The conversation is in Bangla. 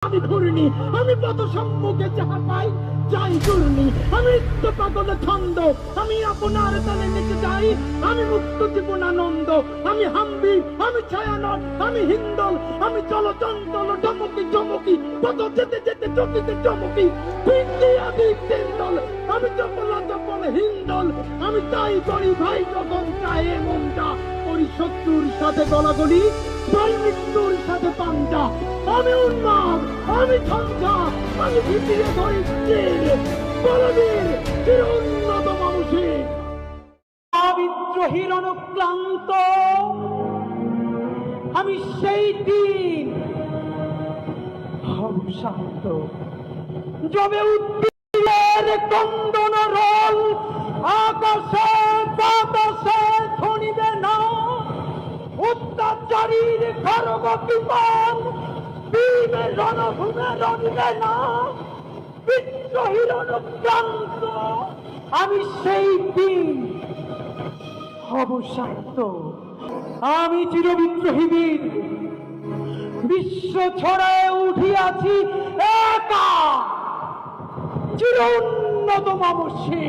আমি ঘূর্ণি, আমি পথ সম্মুখে যাহা পাই যাই ঘূর্ণি, আমি নিত্য পাগল ছন্দ, আমি আপনার তালে নিতে যাই, আমি মুক্ত জীবনানন্দ, আমি হাম্বি, আমি ছায়ানট, আমি হিন্দল, আমি চলচঞ্চল চমকি চমকি, পথ যেতে যেতে চকিতে চমকি, পিন্দিয়া দিল, আমি চপলা চপল হিন্দল, আমি তাই করি ভাই যখন চাহে মনটা, করি শত্রুর সাথে গলাগলি, তাই মৃত্যুর সাথে পাঞ্জা, আমি উন্মাদ, আমি ঝঞ্ঝা, আমি ভিতিয়ে ধরি বলবীর চির উন্নত মানুষের বিদ্রোহীর অনুক্লান্ত। আমি সেই দিন হব শান্ত, যবে উদ্ভিদের কন্দন রোল আকাশে বাতাসে ধ্বনিবে না, অত্যাচারীর খড়গ কৃপণ ভীমের রণভূমে রণিবে না, বিদ্রোহীর অনুক্রান্ত। আমি সেই দিন হব শান্ত। আমি চিরবিদ্রোহী বীর, বিশ্ব ছড়ায় উঠিয়াছি একা, চির উন্নত মানসী।